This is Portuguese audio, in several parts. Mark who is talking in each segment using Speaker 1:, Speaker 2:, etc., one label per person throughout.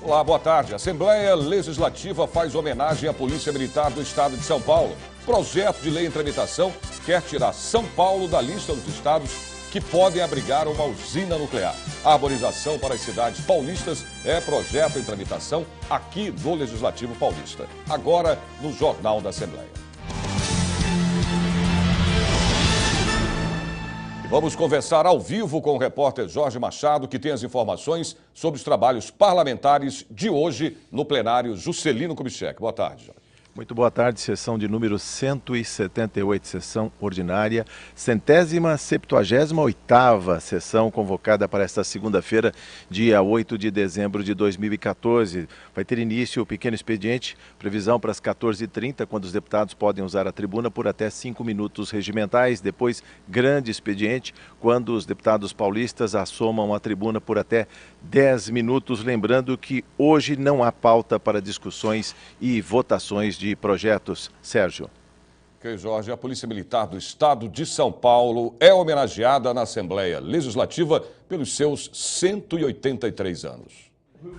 Speaker 1: Olá, boa tarde. A Assembleia Legislativa faz homenagem à Polícia Militar do Estado de São Paulo. Projeto de lei em tramitação quer tirar São Paulo da lista dos estados que podem abrigar uma usina nuclear. A arborização para as cidades paulistas é projeto em tramitação aqui no Legislativo Paulista. Agora, no Jornal da Assembleia. Vamos conversar ao vivo com o repórter Jorge Machado, que tem as informações sobre os trabalhos parlamentares de hoje no plenário Juscelino Kubitschek. Boa tarde, Jorge.
Speaker 2: Muito boa tarde, sessão de número 178, sessão ordinária, 178ª sessão convocada para esta segunda-feira, dia 8 de dezembro de 2014. Vai ter início o pequeno expediente, previsão para as 14h30, quando os deputados podem usar a tribuna por até 5 minutos regimentais. Depois, grande expediente, quando os deputados paulistas assomam a tribuna por até 10 minutos. Lembrando que hoje não há pauta para discussões e votações de projetos. Sérgio.
Speaker 1: Ok, Jorge. A Polícia Militar do Estado de São Paulo é homenageada na Assembleia Legislativa pelos seus 183 anos.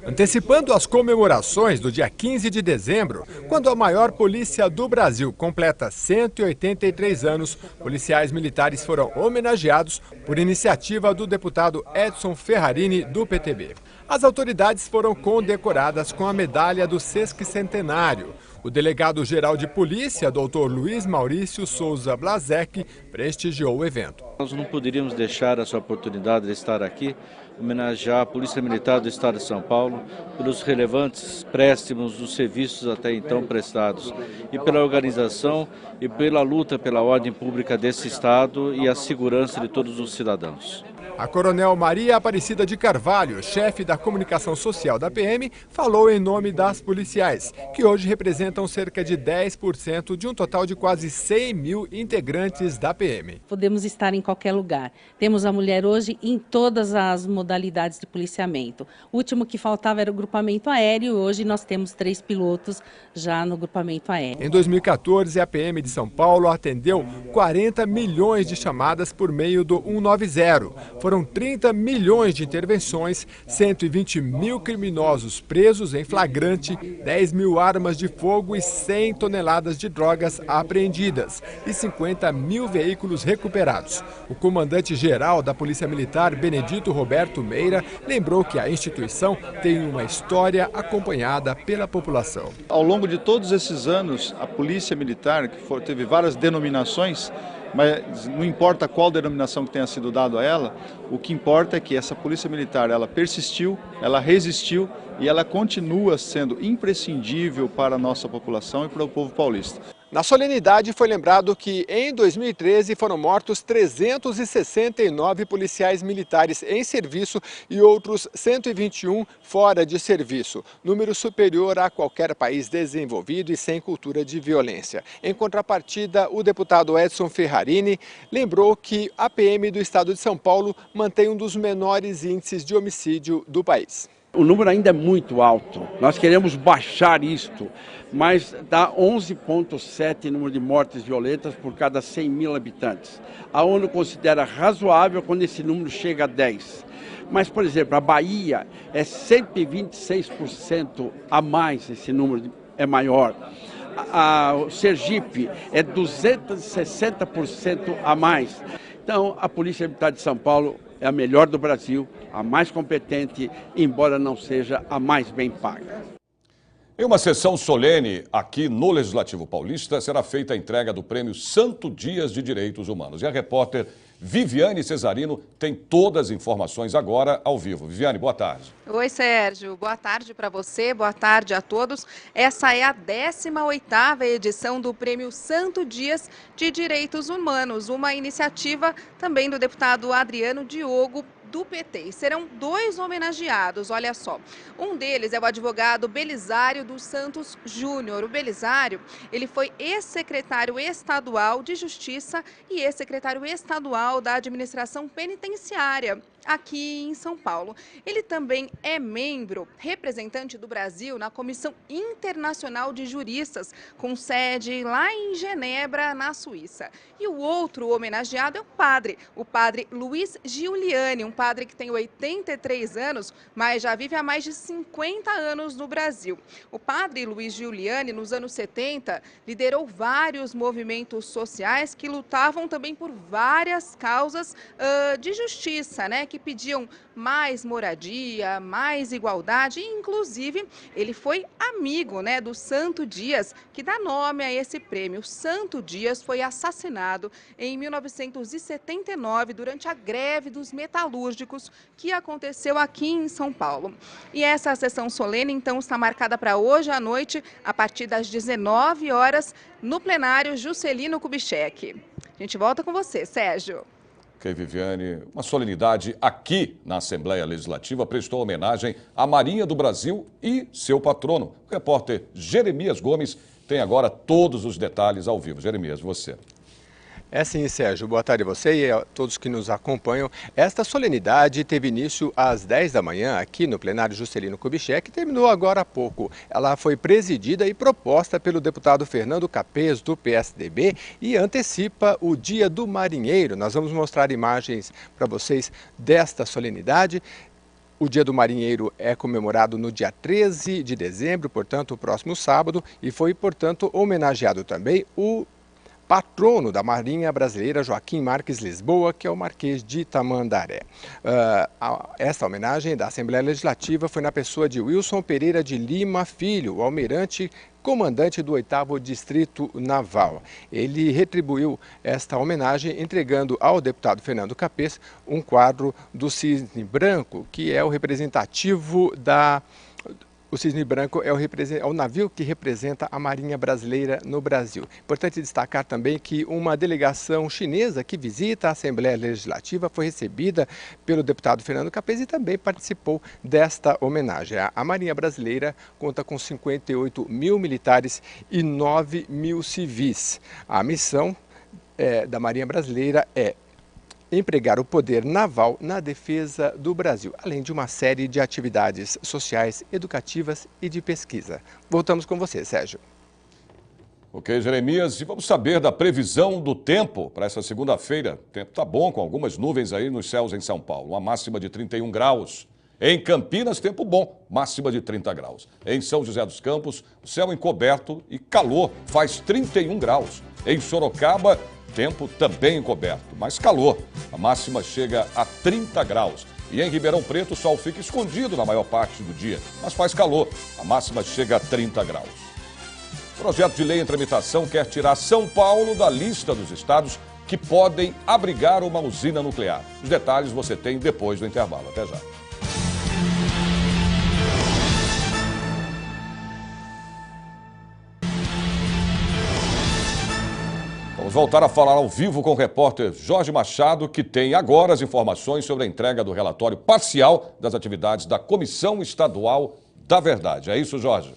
Speaker 3: Antecipando as comemorações do dia 15 de dezembro, quando a maior polícia do Brasil completa 183 anos, policiais militares foram homenageados por iniciativa do deputado Edson Ferrarini, do PTB. As autoridades foram condecoradas com a medalha do sesquicentenário. O delegado-geral de polícia, Dr. Luiz Maurício Souza Blasek, prestigiou o evento.
Speaker 4: Nós não poderíamos deixar essa oportunidade de estar aqui, homenagear a Polícia Militar do Estado de São Paulo pelos relevantes préstimos dos serviços até então prestados e pela organização e pela luta pela ordem pública desse Estado e a segurança de todos os cidadãos.
Speaker 3: A coronel Maria Aparecida de Carvalho, chefe da comunicação social da PM, falou em nome das policiais, que hoje representam cerca de 10% de um total de quase 100 mil integrantes da PM.
Speaker 5: Podemos estar em qualquer lugar. Temos a mulher hoje em todas as modalidades de policiamento. O último que faltava era o grupamento aéreo, hoje nós temos 3 pilotos já no grupamento aéreo.
Speaker 3: Em 2014, a PM de São Paulo atendeu 40 milhões de chamadas por meio do 190. Foram 30 milhões de intervenções, 120 mil criminosos presos em flagrante, 10 mil armas de fogo e 100 toneladas de drogas apreendidas e 50 mil veículos recuperados. O comandante-geral da Polícia Militar, Benedito Roberto Meira, lembrou que a instituição tem uma história acompanhada pela população.
Speaker 6: Ao longo de todos esses anos, a Polícia Militar, que teve várias denominações, mas não importa qual denominação que tenha sido dado a ela, o que importa é que essa Polícia Militar, ela persistiu, ela resistiu e ela continua sendo imprescindível para a nossa população e para o povo paulista.
Speaker 3: Na solenidade foi lembrado que em 2013 foram mortos 369 policiais militares em serviço e outros 121 fora de serviço, número superior a qualquer país desenvolvido e sem cultura de violência. Em contrapartida, o deputado Edson Ferrarini lembrou que a PM do Estado de São Paulo mantém um dos menores índices de homicídio do país.
Speaker 7: O número ainda é muito alto, nós queremos baixar isto, mas dá 11,7 número de mortes violentas por cada 100 mil habitantes. A ONU considera razoável quando esse número chega a 10. Mas, por exemplo, a Bahia é 126% a mais, esse número é maior. O Sergipe é 260% a mais. Então, a Polícia Militar de São Paulo é a melhor do Brasil, a mais competente, embora não seja a mais bem paga.
Speaker 1: Em uma sessão solene aqui no Legislativo Paulista, será feita a entrega do Prêmio Santo Dias de Direitos Humanos. E a repórter Viviane Cesarino tem todas as informações agora ao vivo. Viviane, boa tarde.
Speaker 8: Oi, Sérgio. Boa tarde para você, boa tarde a todos. Essa é a 18ª edição do Prêmio Santo Dias de Direitos Humanos, uma iniciativa também do deputado Adriano Diogo, do PT. E serão 2 homenageados, olha só. Um deles é o advogado Belisário dos Santos Júnior. O Belisário, ele foi ex-secretário estadual de Justiça e ex-secretário estadual da Administração Penitenciária aqui em São Paulo. Ele também é membro, representante do Brasil na Comissão Internacional de Juristas, com sede lá em Genebra, na Suíça. E o outro homenageado é o padre Luiz Giuliani, um padre que tem 83 anos, mas já vive há mais de 50 anos no Brasil. O padre Luiz Giuliani, nos anos 70, liderou vários movimentos sociais que lutavam também por várias causas de justiça, né? Que pediam mais moradia, mais igualdade. Inclusive, ele foi amigo, né, do Santo Dias, que dá nome a esse prêmio. Santo Dias foi assassinado em 1979 durante a greve dos metalúrgicos que aconteceu aqui em São Paulo. E essa sessão solene, então, está marcada para hoje à noite, a partir das 19 horas, no plenário Juscelino Kubitschek. A gente volta com você, Sérgio.
Speaker 1: Ok, Viviane, uma solenidade aqui na Assembleia Legislativa prestou homenagem à Marinha do Brasil e seu patrono. O repórter Jeremias Gomes tem agora todos os detalhes ao vivo. Jeremias, você.
Speaker 3: É sim, Sérgio. Boa tarde a você e a todos que nos acompanham. Esta solenidade teve início às 10 da manhã aqui no plenário Juscelino Kubitschek e terminou agora há pouco. Ela foi presidida e proposta pelo deputado Fernando Capês, do PSDB, e antecipa o Dia do Marinheiro. Nós vamos mostrar imagens para vocês desta solenidade. O Dia do Marinheiro é comemorado no dia 13 de dezembro, portanto, o próximo sábado, e foi, portanto, homenageado também o patrono da Marinha Brasileira, Joaquim Marques Lisboa, que é o Marquês de Tamandaré. Esta homenagem da Assembleia Legislativa foi na pessoa de Wilson Pereira de Lima Filho, o almirante comandante do 8º Distrito Naval. Ele retribuiu esta homenagem entregando ao deputado Fernando Capês um quadro do Cisne Branco, que é o representativo da... O Cisne Branco é o navio que representa a Marinha Brasileira no Brasil. Importante destacar também que uma delegação chinesa que visita a Assembleia Legislativa foi recebida pelo deputado Fernando Capês e também participou desta homenagem. A Marinha Brasileira conta com 58 mil militares e 9 mil civis. A missão da Marinha Brasileira é empregar o poder naval na defesa do Brasil, além de uma série de atividades sociais, educativas e de pesquisa. Voltamos com você, Sérgio.
Speaker 1: Ok, Jeremias, e vamos saber da previsão do tempo para essa segunda-feira. O tempo está bom, com algumas nuvens aí nos céus em São Paulo, uma máxima de 31 graus. Em Campinas, tempo bom, máxima de 30 graus. Em São José dos Campos, céu encoberto e calor, faz 31 graus. Em Sorocaba, tempo também encoberto, mas calor. A máxima chega a 30 graus. E em Ribeirão Preto, o sol fica escondido na maior parte do dia, mas faz calor. A máxima chega a 30 graus. O projeto de lei em tramitação quer tirar São Paulo da lista dos estados que podem abrigar uma usina nuclear. Os detalhes você tem depois do intervalo. Até já. Vamos voltar a falar ao vivo com o repórter Jorge Machado, que tem agora as informações sobre a entrega do relatório parcial das atividades da Comissão Estadual da Verdade. É isso, Jorge?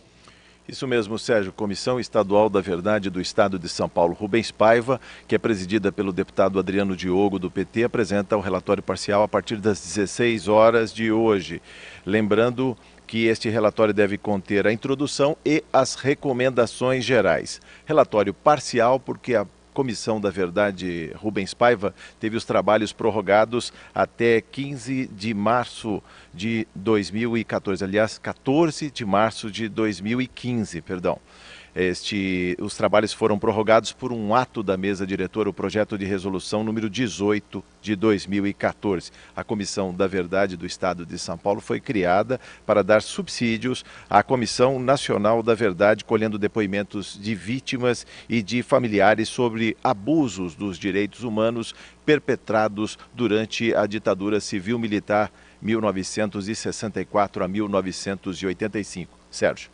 Speaker 2: Isso mesmo, Sérgio. Comissão Estadual da Verdade do Estado de São Paulo, Rubens Paiva, que é presidida pelo deputado Adriano Diogo, do PT, apresenta o relatório parcial a partir das 16 horas de hoje. Lembrando que este relatório deve conter a introdução e as recomendações gerais. Relatório parcial porque a Comissão da Verdade Rubens Paiva teve os trabalhos prorrogados até 15 de março de 2014, aliás, 14 de março de 2015, perdão. Os trabalhos foram prorrogados por um ato da mesa diretora, o projeto de resolução número 18 de 2014. A Comissão da Verdade do Estado de São Paulo foi criada para dar subsídios à Comissão Nacional da Verdade, colhendo depoimentos de vítimas e de familiares sobre abusos dos direitos humanos perpetrados durante a ditadura civil-militar 1964 a 1985. Sérgio.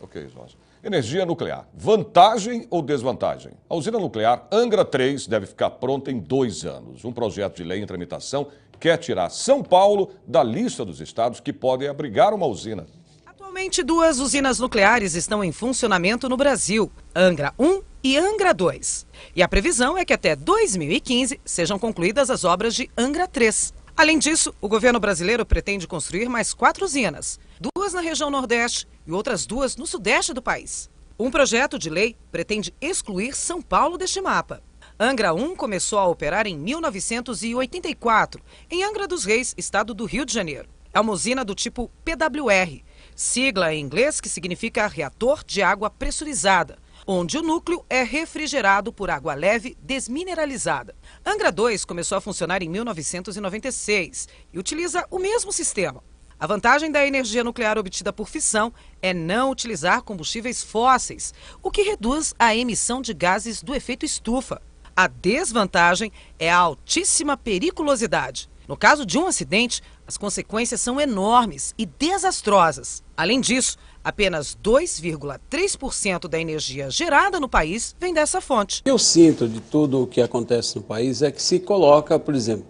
Speaker 1: Ok, Jorge. Energia nuclear, vantagem ou desvantagem? A usina nuclear Angra 3 deve ficar pronta em 2 anos. Um projeto de lei em tramitação quer tirar São Paulo da lista dos estados que podem abrigar uma usina.
Speaker 9: Atualmente, 2 usinas nucleares estão em funcionamento no Brasil, Angra 1 e Angra 2. E a previsão é que até 2015 sejam concluídas as obras de Angra 3. Além disso, o governo brasileiro pretende construir mais 4 usinas, 2 na região Nordeste e outras 2 no Sudeste do país. Um projeto de lei pretende excluir São Paulo deste mapa. Angra 1 começou a operar em 1984, em Angra dos Reis, estado do Rio de Janeiro. É uma usina do tipo PWR, sigla em inglês que significa reator de água pressurizada, onde o núcleo é refrigerado por água leve desmineralizada. Angra 2 começou a funcionar em 1996 e utiliza o mesmo sistema. A vantagem da energia nuclear obtida por fissão é não utilizar combustíveis fósseis, o que reduz a emissão de gases do efeito estufa. A desvantagem é a altíssima periculosidade. No caso de um acidente, as consequências são enormes e desastrosas. Além disso, apenas 2,3% da energia gerada no país vem dessa fonte.
Speaker 10: O que eu sinto de tudo o que acontece no país é que se coloca, por exemplo,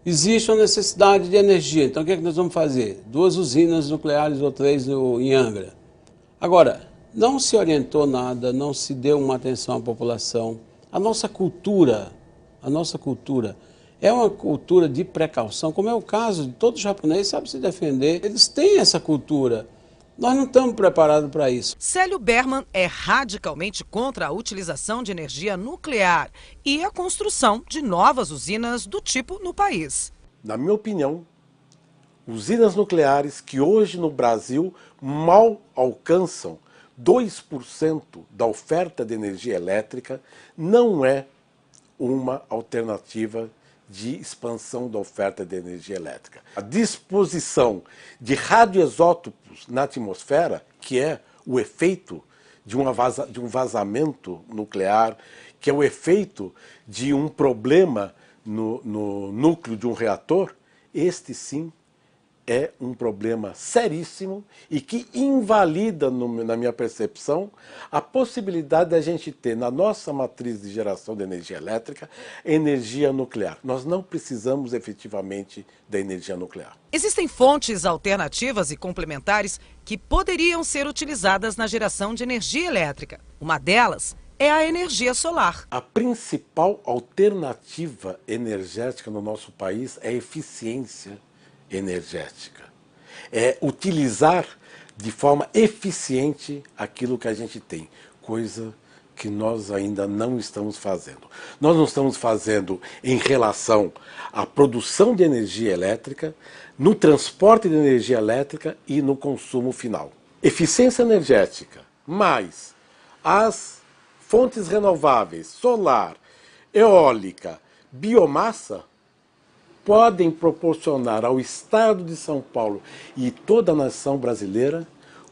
Speaker 10: existe uma necessidade de energia, então o que é que nós vamos fazer? 2 usinas nucleares ou 3 em Angra. Agora, não se orientou nada, não se deu uma atenção à população. A nossa cultura é uma cultura de precaução, como é o caso de todo japonês, sabe se defender. Eles têm essa cultura. Nós não estamos preparados para isso.
Speaker 9: Célio Berman é radicalmente contra a utilização de energia nuclear e a construção de novas usinas do tipo no país.
Speaker 11: Na minha opinião, usinas nucleares que hoje no Brasil mal alcançam 2% da oferta de energia elétrica não é uma alternativa de expansão da oferta de energia elétrica. A disposição de radioisótopos na atmosfera, que é o efeito de um vazamento nuclear, que é o efeito de um problema no núcleo de um reator, este sim é um problema seríssimo e que invalida, na minha percepção, a possibilidade da gente ter na nossa matriz de geração de energia elétrica energia nuclear. Nós não precisamos efetivamente da energia nuclear.
Speaker 9: Existem fontes alternativas e complementares que poderiam ser utilizadas na geração de energia elétrica. Uma delas é a energia solar.
Speaker 11: A principal alternativa energética no nosso país é a eficiência energética. É utilizar de forma eficiente aquilo que a gente tem, coisa que nós ainda não estamos fazendo. Nós não estamos fazendo em relação à produção de energia elétrica, no transporte de energia elétrica e no consumo final. Eficiência energética, mais as fontes renováveis, solar, eólica, biomassa, podem proporcionar ao Estado de São Paulo e toda a nação brasileira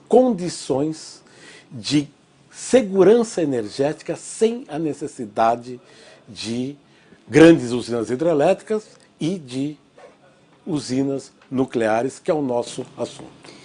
Speaker 11: condições de segurança energética sem a necessidade de grandes usinas hidrelétricas e de usinas nucleares, que é o nosso assunto.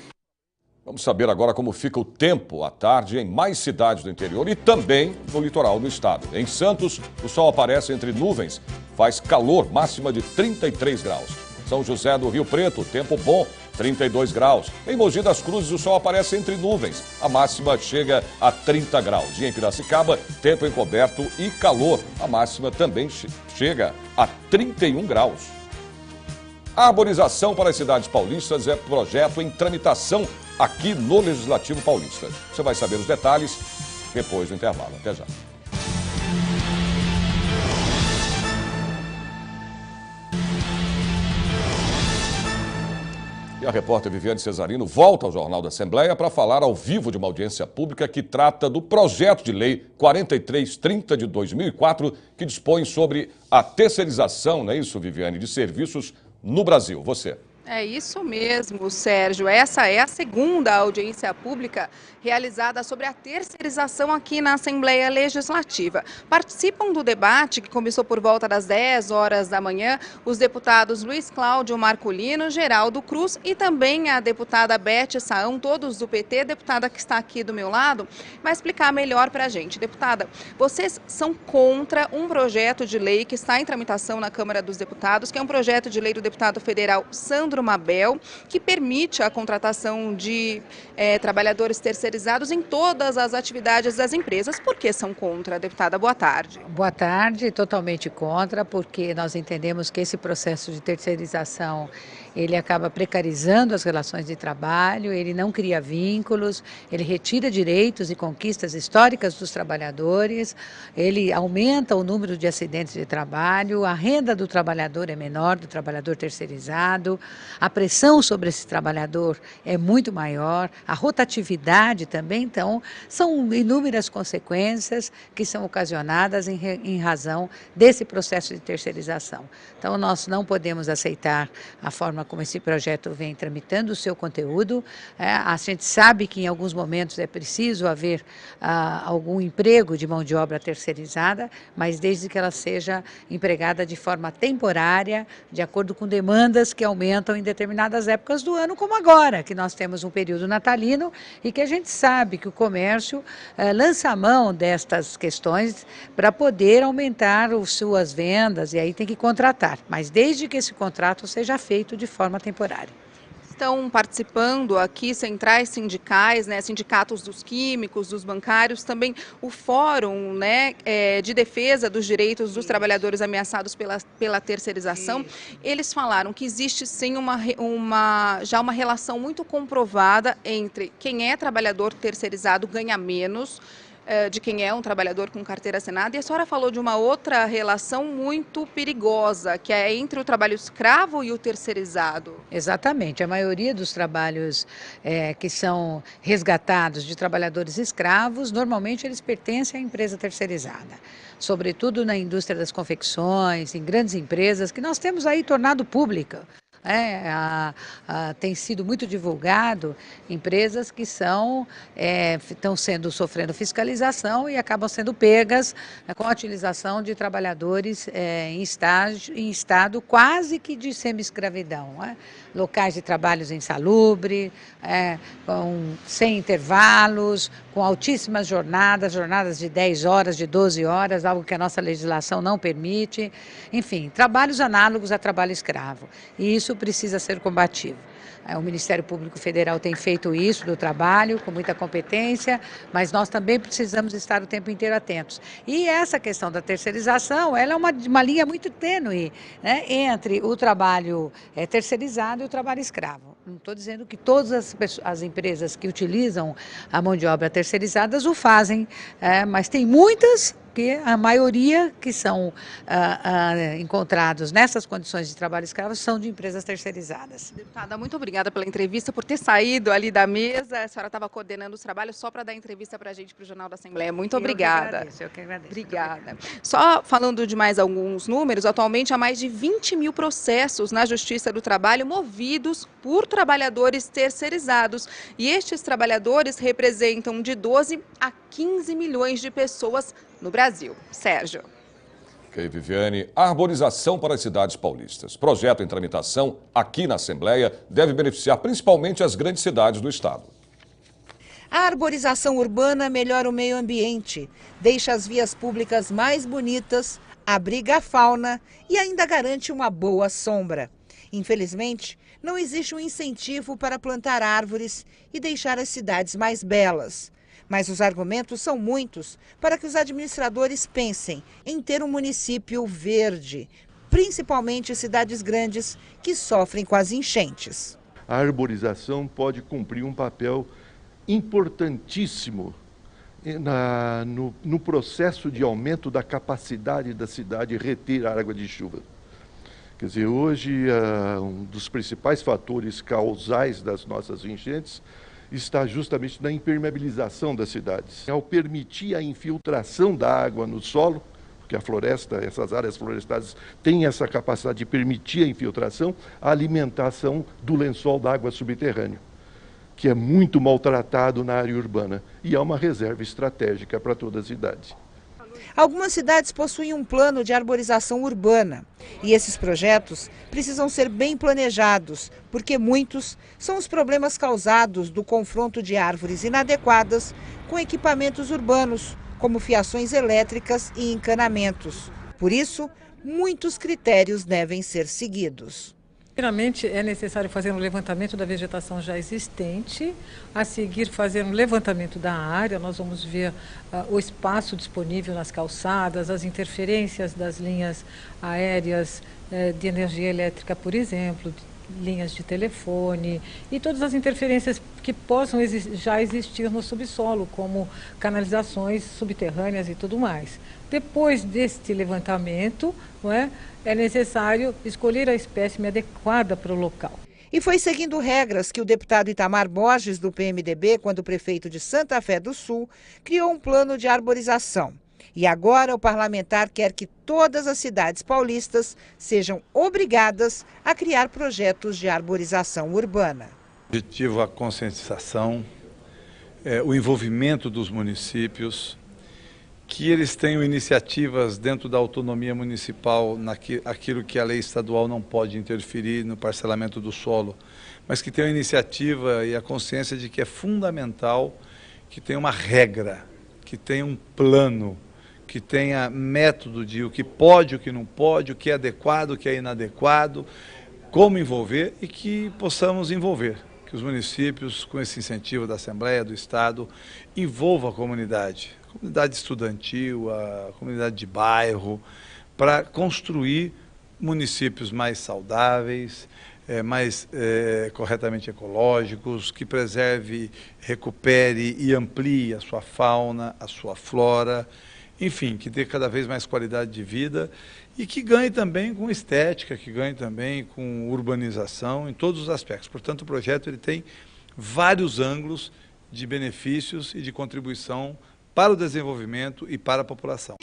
Speaker 1: Vamos saber agora como fica o tempo à tarde em mais cidades do interior e também no litoral do estado. Em Santos, o sol aparece entre nuvens, faz calor, máxima de 33 graus. São José do Rio Preto, tempo bom, 32 graus. Em Mogi das Cruzes, o sol aparece entre nuvens, a máxima chega a 30 graus. E em Piracicaba, tempo encoberto e calor, a máxima também chega a 31 graus. A arborização para as cidades paulistas é projeto em tramitação aqui no Legislativo Paulista. Você vai saber os detalhes depois do intervalo. Até já. E a repórter Viviane Cesarino volta ao Jornal da Assembleia para falar ao vivo de uma audiência pública que trata do projeto de lei 4330 de 2004, que dispõe sobre a terceirização, não é isso, Viviane, de serviços no Brasil. Você.
Speaker 8: É isso mesmo, Sérgio. Essa é a segunda audiência pública realizada sobre a terceirização aqui na Assembleia Legislativa. Participam do debate, que começou por volta das 10 horas da manhã, os deputados Luiz Cláudio Marculino, Geraldo Cruz e também a deputada Beth Saão, todos do PT, deputada que está aqui do meu lado, vai explicar melhor para a gente. Deputada, vocês são contra um projeto de lei que está em tramitação na Câmara dos Deputados, que é um projeto de lei do deputado federal Sandro Embrumabel, que permite a contratação de trabalhadores terceirizados em todas as atividades das empresas. Por que são contra, deputada? Boa tarde.
Speaker 12: Boa tarde, totalmente contra, porque nós entendemos que esse processo de terceirização, ele acaba precarizando as relações de trabalho, ele não cria vínculos, ele retira direitos e conquistas históricas dos trabalhadores, ele aumenta o número de acidentes de trabalho, a renda do trabalhador é menor, do trabalhador terceirizado, a pressão sobre esse trabalhador é muito maior, a rotatividade também. Então, são inúmeras consequências que são ocasionadas em razão desse processo de terceirização. Então, nós não podemos aceitar a forma como esse projeto vem tramitando o seu conteúdo. A gente sabe que em alguns momentos é preciso haver algum emprego de mão de obra terceirizada, mas desde que ela seja empregada de forma temporária, de acordo com demandas que aumentam em determinadas épocas do ano, como agora, que nós temos um período natalino e que a gente sabe que o comércio lança a mão destas questões para poder aumentar as suas vendas, e aí tem que contratar, mas desde que esse contrato seja feito de forma temporária.
Speaker 8: Estão participando aqui centrais sindicais, sindicatos dos químicos, dos bancários, também o Fórum de Defesa dos Direitos dos Trabalhadores Ameaçados pela Terceirização. Eles falaram que existe sim já uma relação muito comprovada entre quem é trabalhador terceirizado ganha menos de quem é um trabalhador com carteira assinada. E a senhora falou de uma outra relação muito perigosa, que é entre o trabalho escravo e o terceirizado.
Speaker 12: Exatamente. A maioria dos trabalhos que são resgatados de trabalhadores escravos, normalmente eles pertencem à empresa terceirizada. Sobretudo na indústria das confecções, em grandes empresas, que nós temos aí tornado pública. Tem sido muito divulgado empresas que estão sofrendo fiscalização e acabam sendo pegas com a utilização de trabalhadores em estado quase que de semi-escravidão. Locais de trabalhos insalubres, sem intervalos, com altíssimas jornadas de 10 horas, de 12 horas, algo que a nossa legislação não permite. Enfim, trabalhos análogos a trabalho escravo. E isso precisa ser combativo. O Ministério Público Federal tem feito isso do trabalho com muita competência, mas nós também precisamos estar o tempo inteiro atentos. E essa questão da terceirização, ela é uma linha muito tênue entre o trabalho terceirizado e o trabalho escravo. Não estou dizendo que todas as empresas que utilizam a mão de obra terceirizadas o fazem, mas tem muitas que a maioria que são encontrados nessas condições de trabalho escravo são de empresas terceirizadas.
Speaker 8: Deputada, muito obrigada pela entrevista, por ter saído ali da mesa. A senhora estava coordenando os trabalhos só para dar entrevista para a gente, para o Jornal da Assembleia. Muito obrigada.
Speaker 12: Eu que agradeço.
Speaker 8: Obrigada. Só falando de mais alguns números, atualmente há mais de 20 mil processos na Justiça do Trabalho movidos por trabalhadores terceirizados. E estes trabalhadores representam de 12 a 15 milhões de pessoas no Brasil. Sérgio.
Speaker 1: Ok, Viviane. Arborização para as cidades paulistas. Projeto em tramitação aqui na Assembleia deve beneficiar principalmente as grandes cidades do estado.
Speaker 13: A arborização urbana melhora o meio ambiente, deixa as vias públicas mais bonitas, abriga a fauna e ainda garante uma boa sombra. Infelizmente, não existe um incentivo para plantar árvores e deixar as cidades mais belas. Mas os argumentos são muitos para que os administradores pensem em ter um município verde, principalmente cidades grandes que sofrem com as enchentes.
Speaker 14: A arborização pode cumprir um papel importantíssimo no processo de aumento da capacidade da cidade reter a água de chuva. Quer dizer, hoje um dos principais fatores causais das nossas enchentes está justamente na impermeabilização das cidades. Ao permitir a infiltração da água no solo, porque a floresta, essas áreas florestadas têm essa capacidade de permitir a infiltração, a alimentação do lençol d'água subterrâneo, que é muito maltratado na área urbana e é uma reserva estratégica para toda a cidade.
Speaker 13: Algumas cidades possuem um plano de arborização urbana e esses projetos precisam ser bem planejados, porque muitos são os problemas causados do confronto de árvores inadequadas com equipamentos urbanos, como fiações elétricas e encanamentos. Por isso, muitos critérios devem ser seguidos.
Speaker 15: Primeiramente, é necessário fazer um levantamento da vegetação já existente, a seguir fazer um levantamento da área. Nós vamos ver o espaço disponível nas calçadas, as interferências das linhas aéreas de energia elétrica, por exemplo, linhas de telefone e todas as interferências que possam já existir no subsolo, como canalizações subterrâneas e tudo mais. Depois deste levantamento, é necessário escolher a espécime adequada para o local.
Speaker 13: E foi seguindo regras que o deputado Itamar Borges, do PMDB, quando prefeito de Santa Fé do Sul, criou um plano de arborização. E agora o parlamentar quer que todas as cidades paulistas sejam obrigadas a criar projetos de arborização urbana.
Speaker 16: O objetivo é a conscientização, o envolvimento dos municípios, que eles tenham iniciativas dentro da autonomia municipal, aquilo que a lei estadual não pode interferir no parcelamento do solo, mas que tenham a iniciativa e a consciência de que é fundamental que tenha uma regra, que tenha um plano, que tenha método de o que pode, o que não pode, o que é adequado, o que é inadequado, como envolver e que possamos envolver, que os municípios, com esse incentivo da Assembleia, do Estado, envolvam a comunidade estudantil, a comunidade de bairro, para construir municípios mais saudáveis, mais corretamente ecológicos, que preserve, recupere e amplie a sua fauna, a sua flora, enfim, que dê cada vez mais qualidade de vida e que ganhe também com estética, que ganhe também com urbanização em todos os aspectos. Portanto, o projeto ele tem vários ângulos de benefícios e de contribuição para o desenvolvimento e para a população.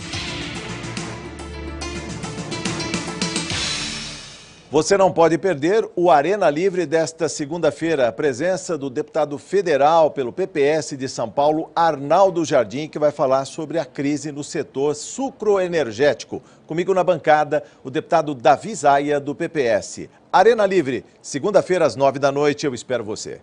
Speaker 2: Você não pode perder o Arena Livre desta segunda-feira. A presença do deputado federal pelo PPS de São Paulo, Arnaldo Jardim, que vai falar sobre a crise no setor sucroenergético. Comigo na bancada, o deputado Davi Zaia, do PPS. Arena Livre, segunda-feira às 9 da noite, eu espero você.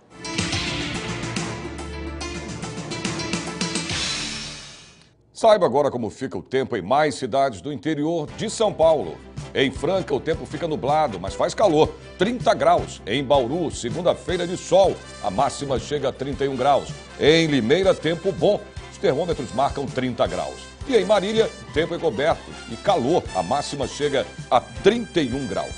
Speaker 1: Saiba agora como fica o tempo em mais cidades do interior de São Paulo. Em Franca, o tempo fica nublado, mas faz calor, 30 graus. Em Bauru, segunda-feira de sol, a máxima chega a 31 graus. Em Limeira, tempo bom, os termômetros marcam 30 graus. E em Marília, o tempo é coberto e calor, a máxima chega a 31 graus.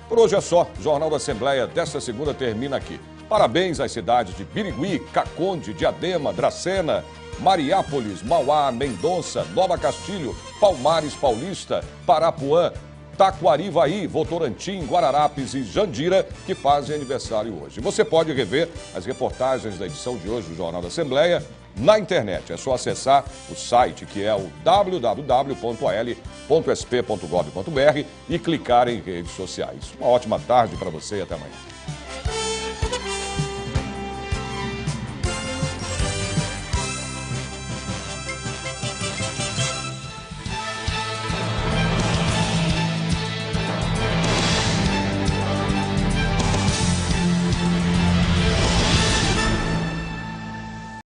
Speaker 1: Por hoje é só, o Jornal da Assembleia desta segunda termina aqui. Parabéns às cidades de Birigui, Caconde, Diadema, Dracena, Mariápolis, Mauá, Mendonça, Nova Castilho, Palmares Paulista, Parapuã, Taquarivaí, Votorantim, Guararapes e Jandira, que fazem aniversário hoje. Você pode rever as reportagens da edição de hoje do Jornal da Assembleia na internet. É só acessar o site, que é o www.al.sp.gov.br e clicar em redes sociais. Uma ótima tarde para você e até amanhã.